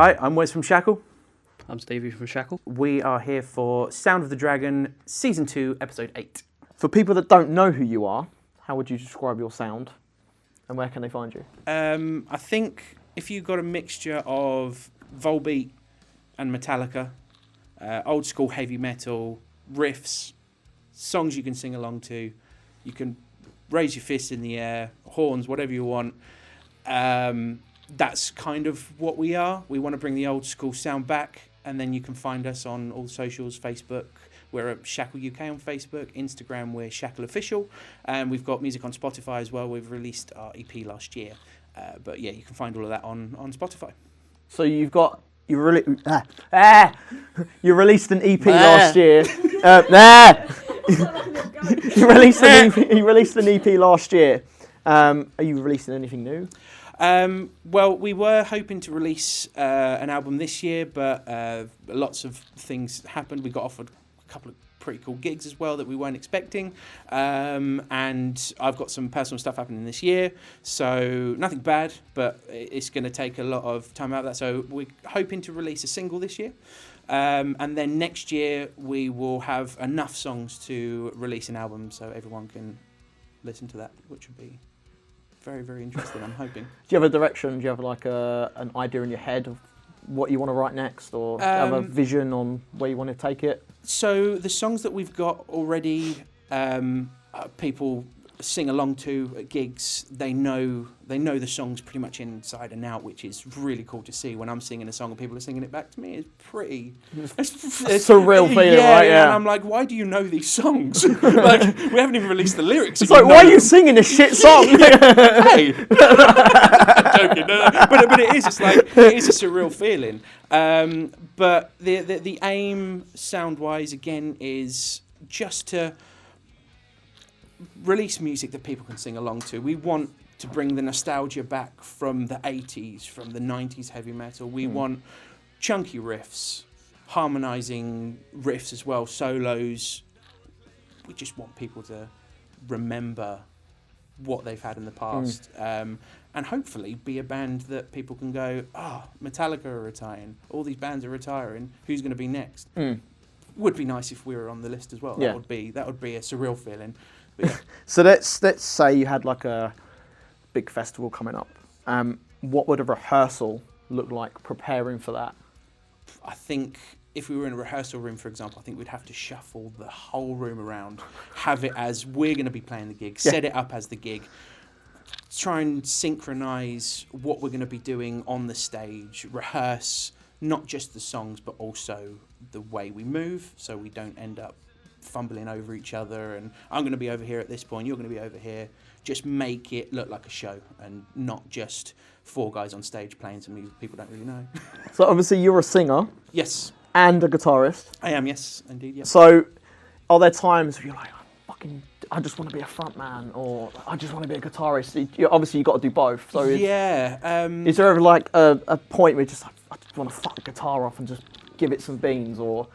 Hi, I'm Wes from Shackle. I'm Stevie from Shackle. We are here for Sound of the Dragon, Season 2, Episode 8. For people that don't know who you are, how would you describe your sound? And where can they find you? I think if you got a mixture of Volbeat and Metallica, old school heavy metal, riffs, songs you can sing along to, you can raise your fists in the air, horns, whatever you want. That's kind of what we are. We want to bring the old school sound back, and then you can find us on all socials, Facebook. We're at Shackle UK on Facebook, Instagram we're Shackle Official, and we've got music on Spotify as well. We've released our EP last year, but yeah, you can find all of that on Spotify. So you released an EP last year. You released an EP last year. Are you releasing anything new? Well, we were hoping to release an album this year, but lots of things happened. We got offered a couple of pretty cool gigs as well that we weren't expecting, and I've got some personal stuff happening this year, so nothing bad, but it's going to take a lot of time out of that. So we're hoping to release a single this year, and then next year we will have enough songs to release an album so everyone can listen to that, which would be very, very interesting, I'm hoping. Do you have a direction? Do you have like an idea in your head of what you want to write next, or do you have a vision on where you want to take it? So the songs that we've got already, people sing along to at gigs. They know the songs pretty much inside and out, which is really cool to see. When I'm singing a song and people are singing it back to me, it's pretty... It's surreal feeling, right? Yeah. And I'm like, why do you know these songs? Like, we haven't even released the lyrics. It's like, why are you singing a shit song? Hey! I'm joking. No. But it is. It's like, it is a surreal feeling. But the aim, sound-wise, again, is just to release music that people can sing along to. We want to bring the nostalgia back from the 80s, from the 90s heavy metal. We want chunky riffs, harmonizing riffs as well, solos. We just want people to remember what they've had in the past, and hopefully be a band that people can go, Metallica are retiring, all these bands are retiring, who's going to be next? Would be nice if we were on the list as well. Yeah. That would be a surreal feeling. Yeah. So let's say you had like a big festival coming up. What would a rehearsal look like preparing for that? I think if we were in a rehearsal room, for example, I think we'd have to shuffle the whole room around, have it as we're going to be playing the gig, set it up as the gig, try and synchronise what we're going to be doing on the stage, rehearse not just the songs but also the way we move, so we don't end up fumbling over each other and I'm going to be over here at this point, you're going to be over here. Just make it look like a show and not just four guys on stage playing some music people don't really know. So obviously you're a singer. Yes. And a guitarist. I am, yes, indeed, yeah. So are there times where you're like, I just want to be a front man, or I just want to be a guitarist? Obviously you've got to do both. So is there ever like a point where you're just like, I just want to fuck the guitar off and just give it some beans, or...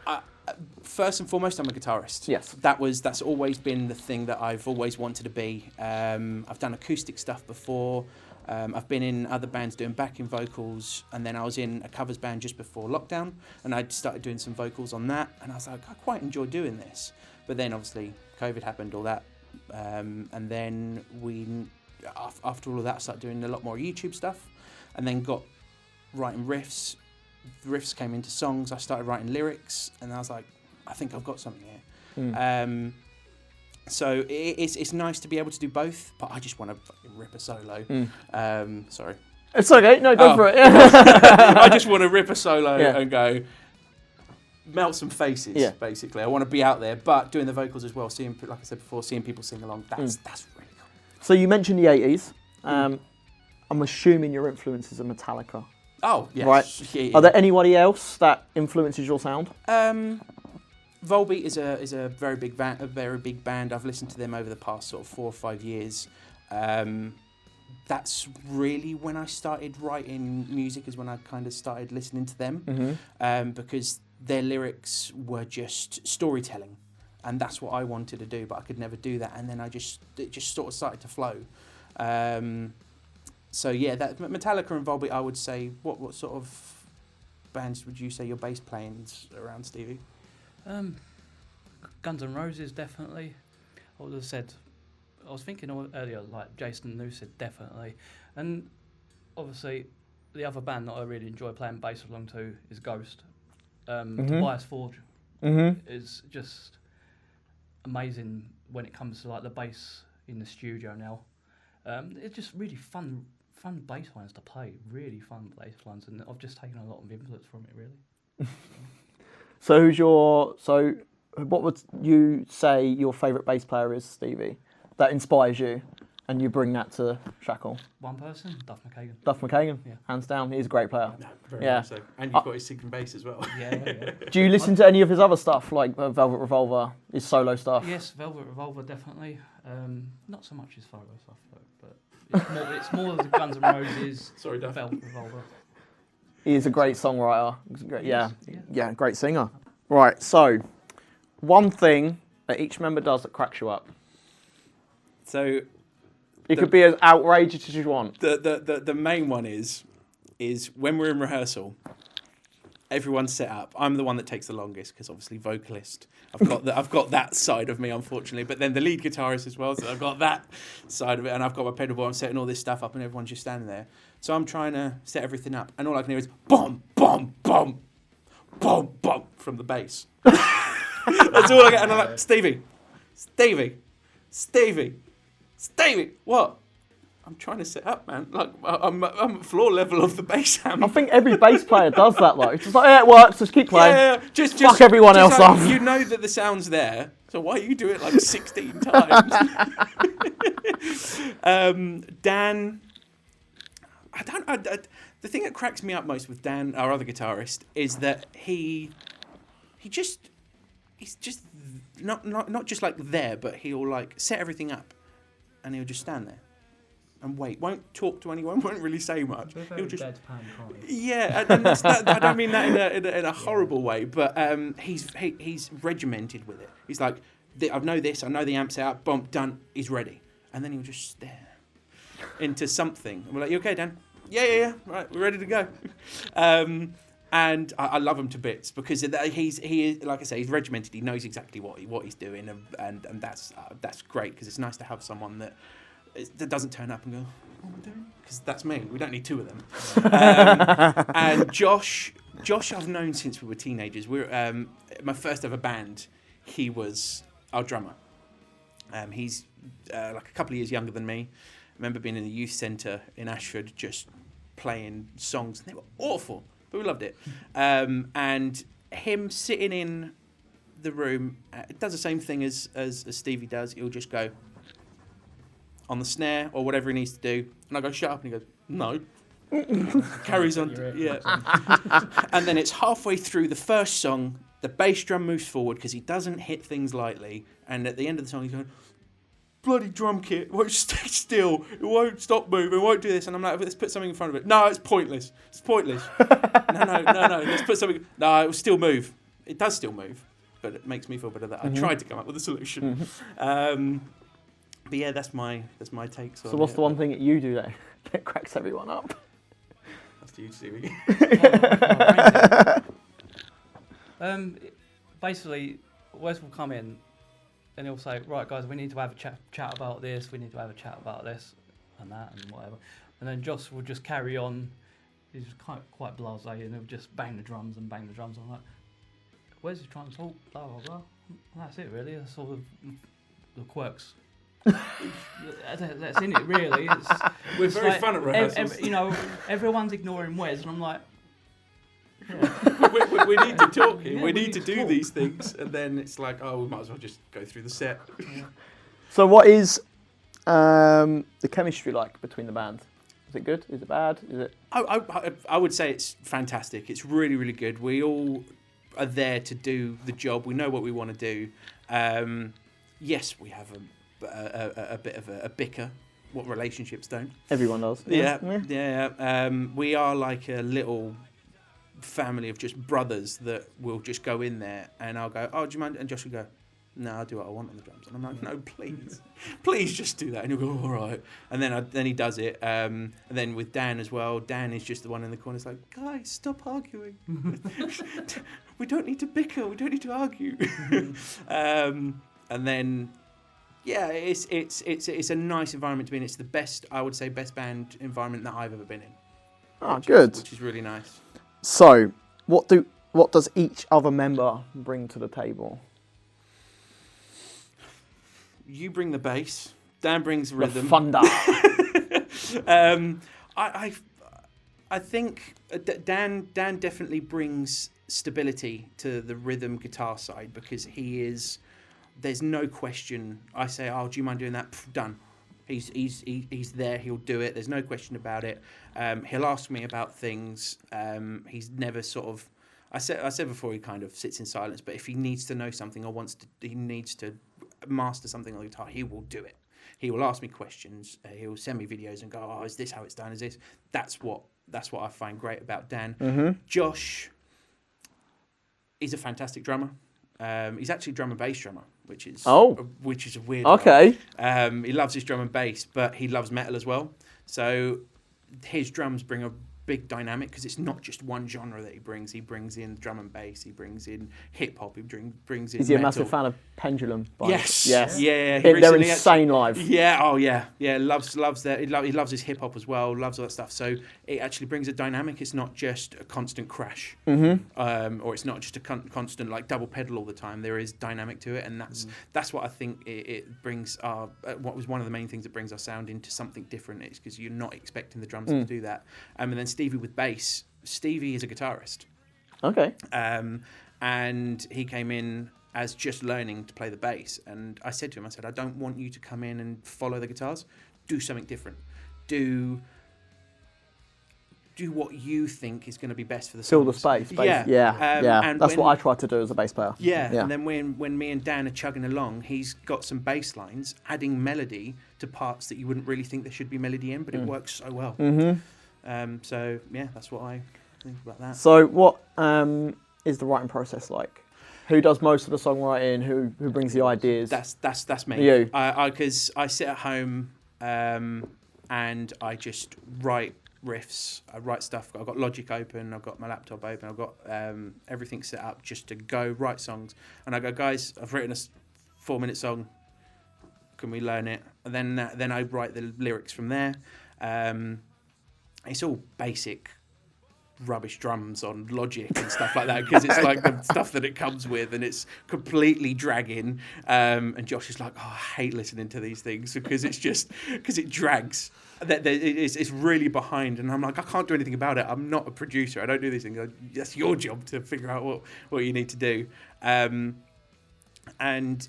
First and foremost, I'm a guitarist. Yes. That's always been the thing that I've always wanted to be. I've done acoustic stuff before. I've been in other bands doing backing vocals, and then I was in a covers band just before lockdown, and I started doing some vocals on that, and I was like, I quite enjoy doing this. But then obviously COVID happened, all that, and then after all of that, I started doing a lot more YouTube stuff, and then got writing riffs. The riffs came into songs. I started writing lyrics, and I was like, I think I've got something here. So it's nice to be able to do both, but I just want to fucking rip a solo. Sorry. It's okay. No, go for it. I just want to rip a solo and go melt some faces, basically. I want to be out there, but doing the vocals as well, seeing, like I said before, seeing people sing along, that's really cool. So you mentioned the 80s. I'm assuming your influences are Metallica. Oh, yes. Right. Yeah. Are there anybody else that influences your sound? Volbeat is a very big band. I've listened to them over the past sort of 4 or 5 years. That's really when I started writing music, is when I kind of started listening to them, because their lyrics were just storytelling, and that's what I wanted to do, but I could never do that. And then it just sort of started to flow. So yeah, that Metallica and Volbeat, I would say, what sort of bands would you say your bass playing's around, Stevie? Guns N' Roses, definitely. I would have said, I was thinking earlier, like Jason Newsted, definitely. And obviously, the other band that I really enjoy playing bass along to is Ghost. Tobias Forge is just amazing when it comes to like the bass in the studio now. It's just really fun bass lines to play, really fun bass lines, and I've just taken a lot of influence from it, really. So what would you say your favourite bass player is, Stevie, that inspires you, and you bring that to Shackle? One person, Duff McKagan. Duff McKagan, yeah. Hands down, he's a great player. No, very much so. And you've got his sync and bass as well. Yeah. Do you listen to any of his other stuff, like Velvet Revolver, his solo stuff? Yes, Velvet Revolver, definitely. Not so much his solo stuff, though, but it's more the Guns N' Roses. Sorry, Duff. Velvet Revolver. He is a great songwriter. Yeah, great singer. Right, so one thing that each member does that cracks you up. So it could be as outrageous as you want. The main one is when we're in rehearsal, everyone's set up. I'm the one that takes the longest because obviously vocalist. I've got that side of me, unfortunately. But then the lead guitarist as well, so I've got that side of it, and I've got my pedal board. I'm setting all this stuff up, and everyone's just standing there. So I'm trying to set everything up, and all I can hear is boom, boom, boom, boom, boom from the bass. That's all I get, and I'm like, Stevie, what? I'm trying to set up, man. Like I'm at floor level of the bass amp. I think every bass player does that, though. It's just like, yeah, it works. Just keep playing. Yeah. Just fuck everyone else like, off. You know that the sound's there, so why you do it like 16 times? Dan, the thing that cracks me up most with Dan, our other guitarist, is that he's just not just like there, but he'll like set everything up, and he'll just stand there and wait. Won't talk to anyone. Won't really say much. He'll just yeah. And I don't mean that in a horrible way, but he's regimented with it. He's like, I know this. I know the amp's out. Boom, done. He's ready, and then he'll just stare into something. And we're like, "You okay, Dan? Yeah. Right, we're ready to go." And I love him to bits because he is, like I say, he's regimented. He knows exactly what he's doing, and that's great because it's nice to have someone that doesn't turn up and go, "What am I doing?" Because that's me. We don't need two of them. And Josh, I've known since we were teenagers. We're my first ever band. He was our drummer. He's like a couple of years younger than me. I remember being in the youth centre in Ashford, just playing songs, and they were awful. But we loved it. And him sitting in the room does the same thing as Stevie does. He'll just go on the snare or whatever he needs to do. And I go, shut up. And he goes, no. Carries on. Yeah. And then it's halfway through the first song, the bass drum moves forward because he doesn't hit things lightly. And at the end of the song, he's going, bloody drum kit, it won't stay still, it won't stop moving, it won't do this. And I'm like, let's put something in front of it. No, it's pointless. No, let's put something. No, it will still move. It does still move, but it makes me feel better that I tried to come up with a solution. But yeah, that's my take. So what's the one thing that you do that cracks everyone up? That's to you, Stevie. Basically, Wes will come in and he'll say, right guys, we need to have a chat about this, we need to have a chat about this and that and whatever. And then Josh will just carry on. He's quite blasé, and he'll just bang the drums. I'm like, where's he trying to talk? Blah, blah, blah. And that's it really. That's all the quirks. That's in it really. We're very like, fun at rehearsals. Everyone's ignoring Wes, and I'm like, we need to talk here. We need to do these things, and then it's like, oh, we might as well just go through the set. Yeah. So, what is the chemistry like between the band? Is it good? Is it bad? Is it? I would say it's fantastic. It's really, really good. We all are there to do the job. We know what we want to do. Yes, we have a bit of a bicker. What relationships don't? Everyone does. Yeah. We are like a little family of just brothers that will just go in there, and I'll go, oh, do you mind? And Josh will go, no, I'll do what I want on the drums. And I'm like, no, please just do that. And he'll go, all right. And then he does it. And then with Dan as well, Dan is just the one in the corner. It's like, guys, stop arguing. We don't need to bicker. We don't need to argue. And then, yeah, it's a nice environment to be in. It's the best, I would say, best band environment that I've ever been in. Oh, good. Which is really nice. So, what does each other member bring to the table? You bring the bass. Dan brings the rhythm. Thunder. I think Dan definitely brings stability to the rhythm guitar side because he is. There's no question. I say, oh, do you mind doing that? Pff, done. He's there. He'll do it. There's no question about it. He'll ask me about things. He's never sort of. I said before he kind of sits in silence. But if he needs to know something or he needs to master something on the guitar, he will do it. He will ask me questions. He will send me videos and go, oh, is this how it's done? Is this? That's what I find great about Dan. Mm-hmm. Josh is a fantastic drummer. He's actually a drum and bass drummer, which is a weird. Okay. He loves his drum and bass, but he loves metal as well. So his drums bring a big dynamic because it's not just one genre that he brings. He brings in drum and bass. He brings in hip hop. He brings in. Is he metal. a massive fan of Pendulum? Yes. Yeah. They're insane live. Yeah. Oh yeah. Yeah. Loves that. He loves his hip hop as well. Loves all that stuff. So it actually brings a dynamic. It's not just a constant crash, or it's not just a constant like double pedal all the time. There is dynamic to it, and that's what I think it brings. What was one of the main things that brings our sound into something different. It's because you're not expecting the drums to do that. And then Stevie with bass. Stevie is a guitarist. Okay. And he came in as just learning to play the bass. And I said to him, I don't want you to come in and follow the guitars. Do something different. Do what you think is going to be best for the Fill songs. the space. Yeah. And that's what I try to do as a bass player. Yeah. And then when me and Dan are chugging along, he's got some bass lines, adding melody to parts that you wouldn't really think there should be melody in, but it works so well. Mm-hmm. So yeah, that's what I think about that. So what is the writing process like? Who does most of the songwriting? Who brings the ideas? That's me. You? Because I sit at home and I just write riffs. I write stuff. I've got Logic open. I've got my laptop open. I've got everything set up just to go write songs. And I go, guys, I've written a 4-minute song. Can we learn it? And then I write the lyrics from there. It's all basic rubbish drums on Logic and stuff like that because it's like the stuff that it comes with and it's completely dragging. And Josh is like, oh, I hate listening to these things because it drags. It's really behind, and I'm like, I can't do anything about it. I'm not a producer. I don't do these things. That's your job to figure out what you need to do. And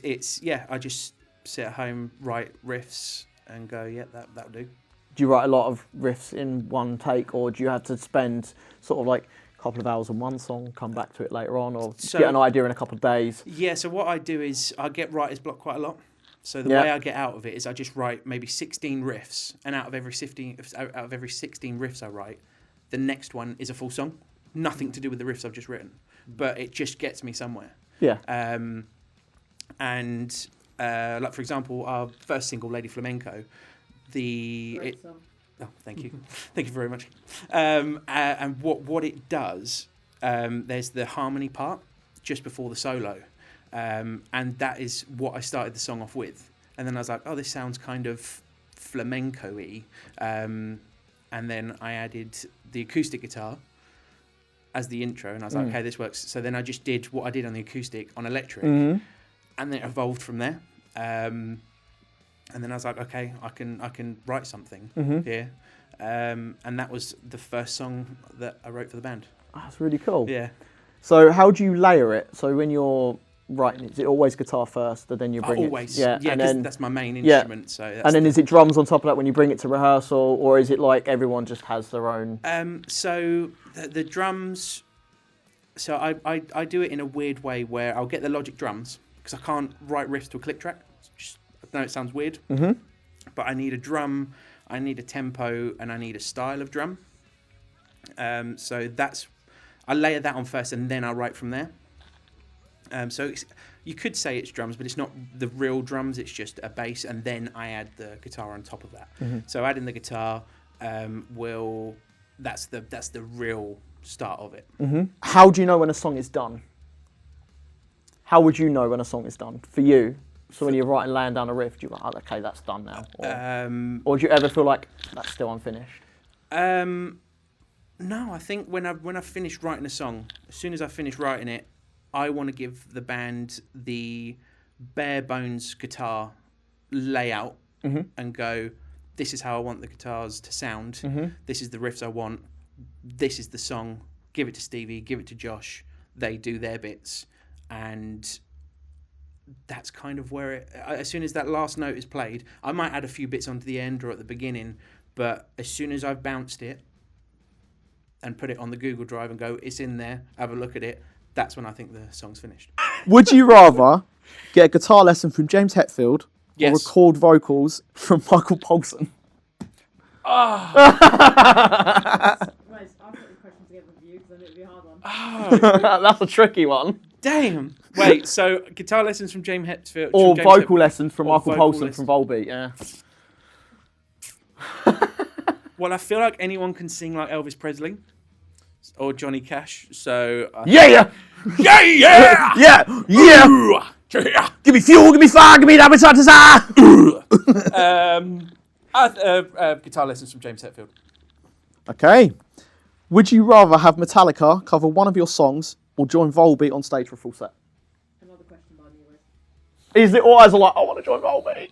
it's I just sit at home, write riffs, and go, that'll do. Do you write a lot of riffs in one take, or do you have to spend sort of like a couple of hours on one song, come back to it later on, or get an idea in a couple of days? Yeah, so what I do is I get writer's block quite a lot. So the way I get out of it is I just write maybe 16 riffs, and out of every 16 riffs I write, the next one is a full song. Nothing to do with the riffs I've just written, but it just gets me somewhere. Yeah. And like for example, our first single, Lady Flamenco. Thank you. Thank you very much. And what it does, there's the harmony part just before the solo. And that is what I started the song off with. And then I was like, oh, this sounds kind of flamenco-y. And then I added the acoustic guitar as the intro. And I was like, okay, this works. So then I just did what I did on the acoustic on electric. Mm-hmm. And then it evolved from there. And then I was like, okay, I can write something here. And that was the first song that I wrote for the band. That's really cool. Yeah. So how do you layer it? So when you're writing, is it always guitar first, and then you bring always. it? Yeah, because that's my main instrument. So that's and then is it drums on top of that when you bring it to rehearsal, or is it like everyone just has their own? So the drums. So I do it in a weird way where I'll get the Logic drums because I can't write riffs to a click track. I know it sounds weird, but I need a drum, I need a tempo, and I need a style of drum. So I layer that on first, and then I write from there. So You could say it's drums, but it's not the real drums. It's just a bass, and then I add the guitar on top of that. So adding the guitar that's the real start of it. How do you know when a song is done? How would you know when a song is done for you? So when you're laying down a riff, do you go, oh, okay, that's done now? Or do you ever feel like that's still unfinished? No, I think when I've finished writing a song, as soon as I finish writing it, I want to give the band the bare bones guitar layout and go, this is how I want the guitars to sound. This is the riffs I want. This is the song. Give it to Stevie, give it to Josh. They do their bits. And that's kind of where as soon as that last note is played, I might add a few bits onto the end or at the beginning, but as soon as I've bounced it and put it on the Google Drive and go, it's in there, have a look at it, that's when I think the song's finished. Would you rather get a guitar lesson from James Hetfield or record vocals from Michael Poulsen? Right, I've got the question together for you because I knew it'd be a hard one. That's a tricky one. Damn. Wait, so guitar lessons from James Hetfield or vocal lessons from Michael Poulsen from Volbeat, yeah. Well, I feel like anyone can sing like Elvis Presley or Johnny Cash, so... Yeah! Give me fuel, give me fire, give me that guitar lessons from James Hetfield. Okay. Would you rather have Metallica cover one of your songs or join Volbeat on stage for a full set? Another question by me. Is it always like, I want to join Volbeat?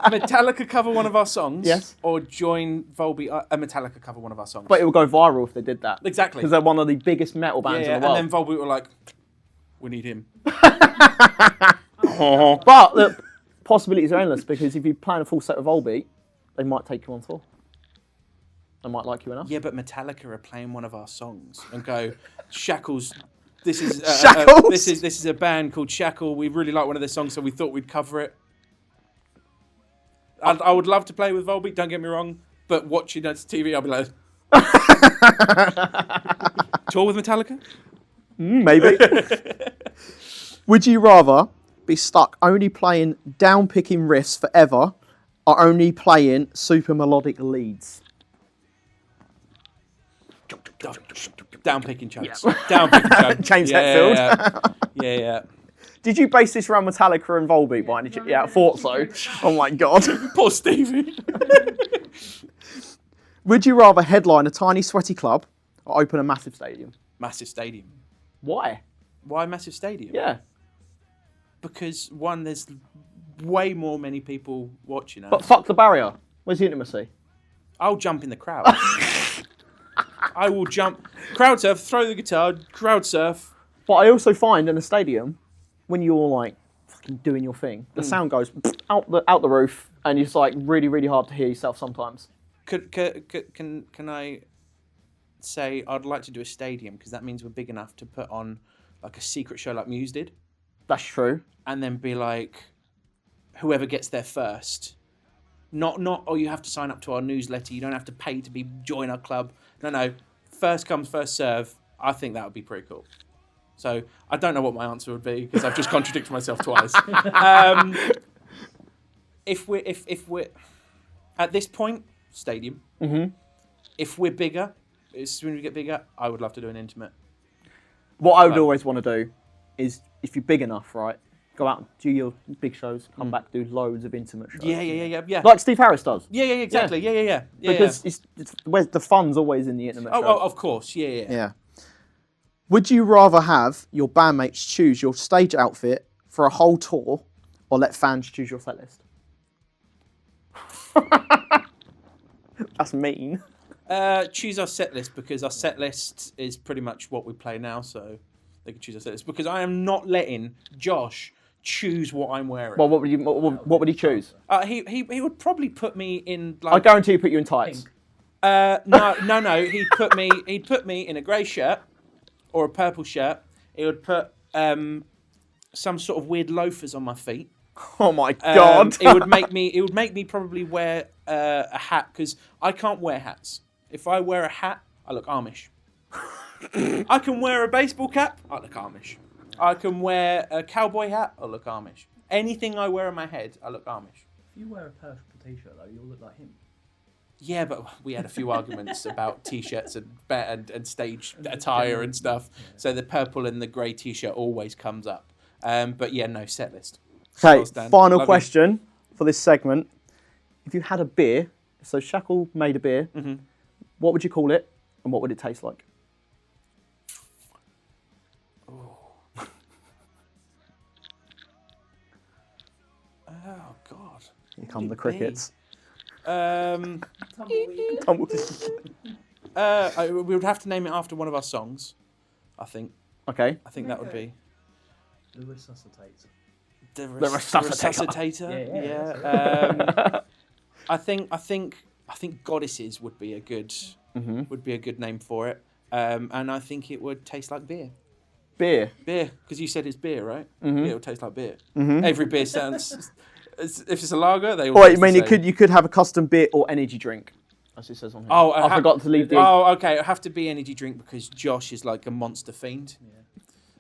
Metallica cover one of our songs? Yes. Or join Volbeat, Metallica cover one of our songs? But it would go viral if they did that. Exactly. Because they're one of the biggest metal bands in the world. And then Volbeat were like, we need him. But the possibilities are endless because if you plan a full set of Volbeat, they might take you on tour. They might like you enough. Yeah, but Metallica are playing one of our songs and go, Shackles. This is Shackles? This is a band called Shackle. We really like one of their songs, so we thought we'd cover it. I would love to play with Volbeat. Don't get me wrong, but watching it on TV, I'll be like, tour with Metallica? Maybe. Would you rather be stuck only playing down-picking riffs forever or only playing super melodic leads? Down picking chunks. Down picking chunks. James Hetfield. Yeah. Did you base this around Metallica and Volbeat? Yeah, I thought so. Oh my god. Poor Stevie. Would you rather headline a tiny sweaty club or open a massive stadium? Massive stadium. Why? Why massive stadium? Yeah. Because one, there's way more many people watching us. But fuck the barrier. Where's the intimacy? I'll jump in the crowd. I will jump, crowd surf, throw the guitar, crowd surf. But I also find in a stadium, when you're like fucking doing your thing, the sound goes out the roof, and it's like really, really hard to hear yourself sometimes. Can I say I'd like to do a stadium because that means we're big enough to put on like a secret show like Muse did. That's true. And then be like, whoever gets there first. Not. Oh, you have to sign up to our newsletter. You don't have to pay to join our club. No. First comes, first serve. I think that would be pretty cool. So I don't know what my answer would be because I've just contradicted myself twice. If we're at this point, stadium. Mm-hmm. If we're bigger, as soon as we get bigger, I would love to do an intimate. What I would always want to do is, if you're big enough, right, go out and do your big shows, come back, do loads of intimate shows. Yeah. Like Steve Harris does. Yeah, exactly. Yeah. Because it's where's the fun's always in the intimate shows. Oh, of course. Yeah. Would you rather have your bandmates choose your stage outfit for a whole tour or let fans choose your set list? That's mean. Choose our set list because our set list is pretty much what we play now, so they can choose our set list. Because I am not letting Josh choose what I'm wearing. Well, what would he choose? He would probably put me in like. I guarantee he put you in tights. No. He'd put me in a grey shirt or a purple shirt. He would put some sort of weird loafers on my feet. Oh my god! It would make me probably wear a hat because I can't wear hats. If I wear a hat, I look Amish. I can wear a baseball cap, I look Amish. I can wear a cowboy hat, I look Amish. Anything I wear on my head, I look Amish. If you wear a purple t-shirt though, you'll look like him. Yeah, but we had a few arguments about t-shirts and stage attire and stuff. Yeah. So the purple and the grey t-shirt always comes up. But yeah, no, set list. Okay, final question for this segment. If you had a beer, so Shackle made a beer, what would you call it and what would it taste like? Oh, God. Here come the crickets. Tumbleweed. We would have to name it after one of our songs, I think. Okay. I think that would be... The Resuscitator. The Resuscitator. Yeah. I think Goddesses would be a good name for it. And I think it would taste like beer. Beer, because you said it's beer, right? Yeah, it would taste like beer. Every beer sounds. If it's a lager, they all. Oh, wait, you mean you could have a custom beer or energy drink, as it says on here. Oh, I forgot to leave the. Oh, okay. It'll have to be energy drink because Josh is like a monster fiend.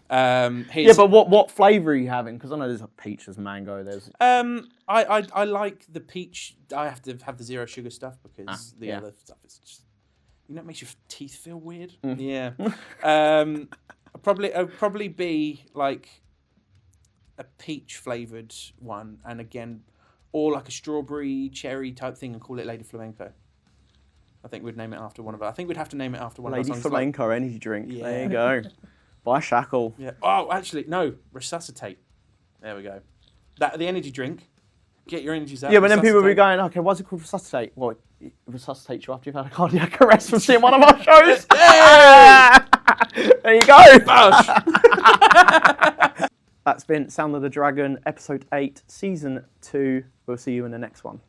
Yeah. But what flavour are you having? Because I know there's peach, there's mango, there's. I like the peach. I have to have the zero sugar stuff because the other stuff is just. It makes your teeth feel weird. Yeah. Probably be like a peach flavoured one, and again, or like a strawberry cherry type thing, and call it Lady Flamenco. I think we'd name it after one of our. I think we'd have to name it after one Lady of our songs. Lady Flamenco energy drink. Yeah. There you go. By Shackle. Yeah. Oh, actually, no. Resuscitate. There we go. The energy drink. Get your energies out. Yeah, but then people will be going, okay, why's it called Resuscitate? Well, it resuscitates you after you've had a cardiac arrest from seeing one of our shows. There you go. That's been Sound of the Dragon, Episode 8, Season 2. We'll see you in the next one.